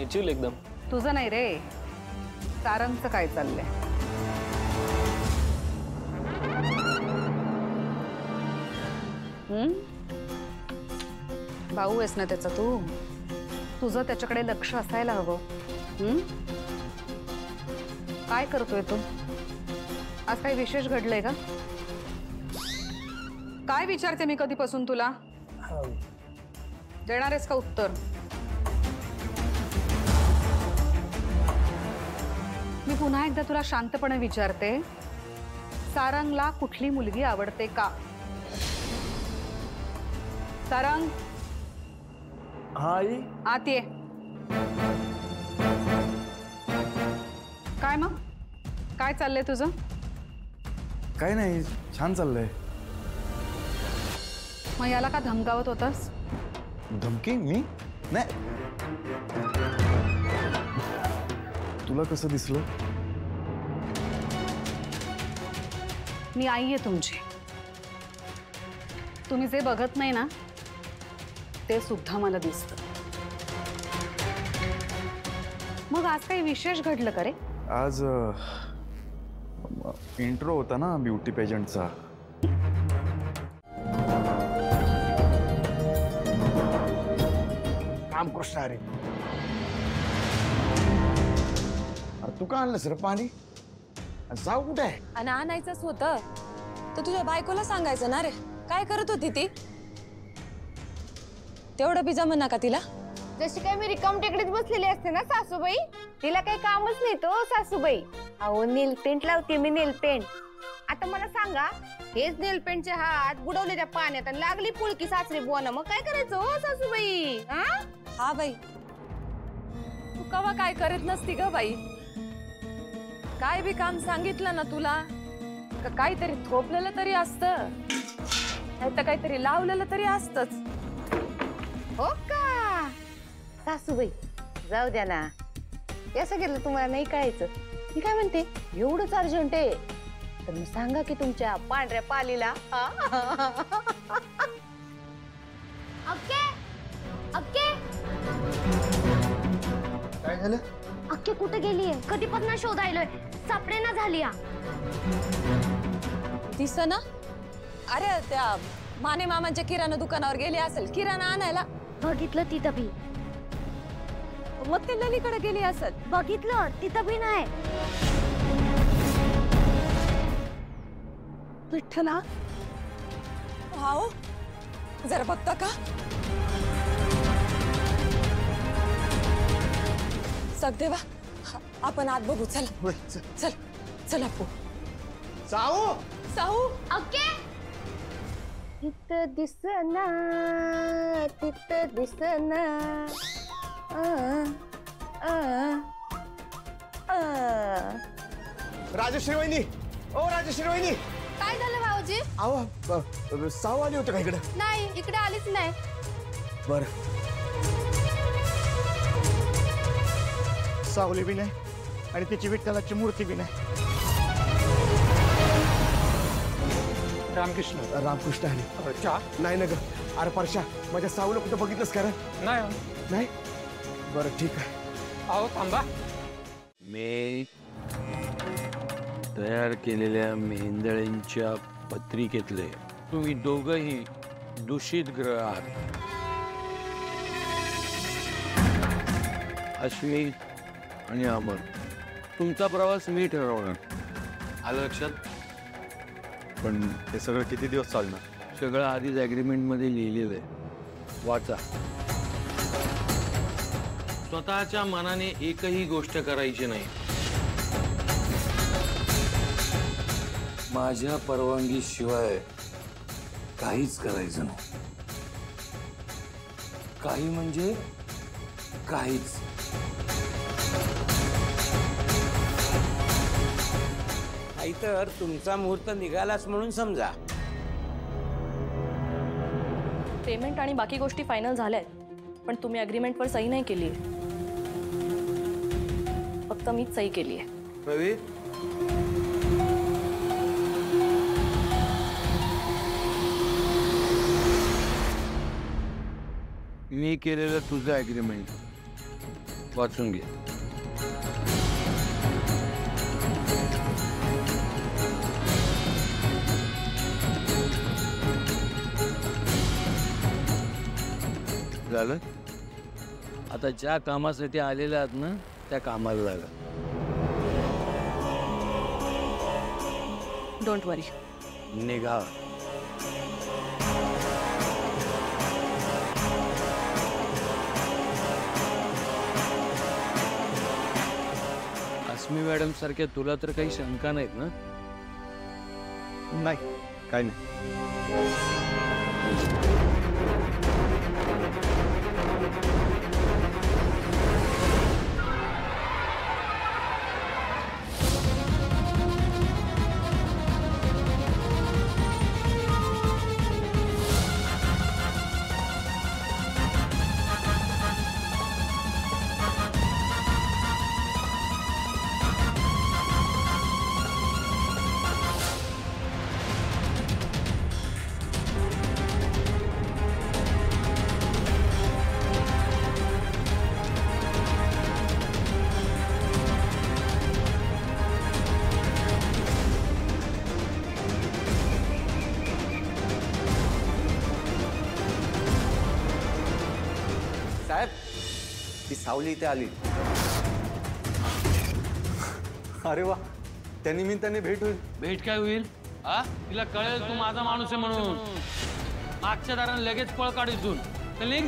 Chill एकदम. तुझं नाही रे, सारंगचं काय चाललंय? भाऊ आहेस ना त्याचा तू, तुझं त्याच्याकडे लक्ष असायला हवं. काय करतोय तू? आज काही विशेष घडलंय का? काय विचारते मी कधीपासून तुला? देणार आहेस का उत्तर? मी पुन्हा एकदा तुला शांतपणे विचारते, सारंगला कुठली मुलगी आवडते का? सारंग, आई आत ये. काय मग, काय चाललंय तुझं? काय नाही, छान चाललंय. मग याला का धमकावत होतास? धमकी? मी नाही. तुला कसं दिसलं? मी आई आहे तुमची. तुम्ही जे बघत नाही ना ते सुद्धा मला दिसतं. मग आज काही विशेष घडलं का रे? आज इंट्रो होता ना ब्युटी पेजंटचा. रामकृष्ण हरी. अरे तू का आणलंस रे पाणी? जाऊ कुठे आहे? आणि आणायचंच होतं तर तुझ्या बायकोला सांगायचं ना रे. काय करत होती ती? तेवढं बी जमना का तिला? जशी काय मी रिकाम टेकडीत बसलेली असते ना सासूबाई, तिला काही कामच नाही तो सासूबाई. अहो नेल पेंट लावते मी, नेल पेंट. आता मला सांगा, हेच नेल पेंटचे हात बुडवले त्या पाण्यात आणि लागली पुळकी सासरी बुवाना, मग काय करायचं हो सासूबाई? हा बाई, तू कवा काय करत नसती ग बाई. काय बी काम सांगितलं ना तुला का काहीतरी थोपलेलं तरी असतं, नाही तर काहीतरी लावलेलं तरी असतच. हो का सासूबाई? जाऊ द्या ना, हे सगळं तुम्हाला नाही कळायचं. मी काय म्हणते, एवढंच अर्जंट आहे तर मग सांगा की तुमच्या पांढऱ्या पालीला. अक्के, अक्के, काय झालं? अक्के कुठे गेलीये? कधीपासून शोधायलोय, सापडेना झाली. दिसना? अरे त्या माने मामांच्या किराणा दुकानावर गेली असेल किराणा आणायला. बघितलं तिथं बी. मग ते नलीकडे गेली असेल. बघितलं तिथं बी नाही. विठ्ठला, हाओ जरा बघता का? सगदेवा, आपण आत बघू. चल चल चल आपू. जाऊ. साहू, अक्के, तिथं दिसना, तिथं दिसना. राजश्री वहिनी, ओ राजश्री वहिनी. काय झालं भाऊजी? अहो साऊ आली होती का इकडे? नाही, इकडे आलीच नाही. बर. सावली बी नाही आणि तिची विठ्ठलाची मूर्ती बी नाही. रामकृष्ण. रामकृष्ण हरी. चहा नाही ना ग. अरे परशा, माझ्या साऊला कुठं बघितलंस का रे? नाही. नाही. बरं ठीक आहे. अहो थांबा. मी तयार केलेल्या मेंदळींच्या पत्रिकेतले तुम्ही दोघंही दूषित ग्रह आहात. अश्वित आणि अमर, तुमचा प्रवास मी ठरवणार. आलं लक्षात? पण हे सगळं किती दिवस चालणार? सगळं आधीच ॲग्रीमेंट मध्ये लिहिलेलं आहे, वाचा. स्वतःच्या मनाने एकही गोष्ट करायची नाही. माझ्या परवानगी शिवाय काहीच करायचं नाही. काही म्हणजे काहीच. नाहीतर तुमचा मुहूर्त निघालाच म्हणून समजा. पेमेंट आणि बाकी गोष्टी फायनल झाल्यात, पण तुम्ही अग्रीमेंटवर सही नाही केली. फक्त मीच सही केली आहे. रवी, मी केलेलं तुझं ॲग्रीमेंट वाचून घे. झालं? आता ज्या कामासाठी आलेल्या आहात ना त्या कामाला लागा. डोंट वरी. निघा. अस्मी मॅडम सारख्या तुला तर काही शंका नाहीत ना? नाही, काय नाही. साहेब, ती सावली इथे आली. अरे वा, त्या निमित्ताने भेट होईल. भेट काय होईल? हा, तिला कळेल तू माझा माणूस आहे म्हणून. मागच्या दाराने लगेच पळ काढ इथून. चल निघ.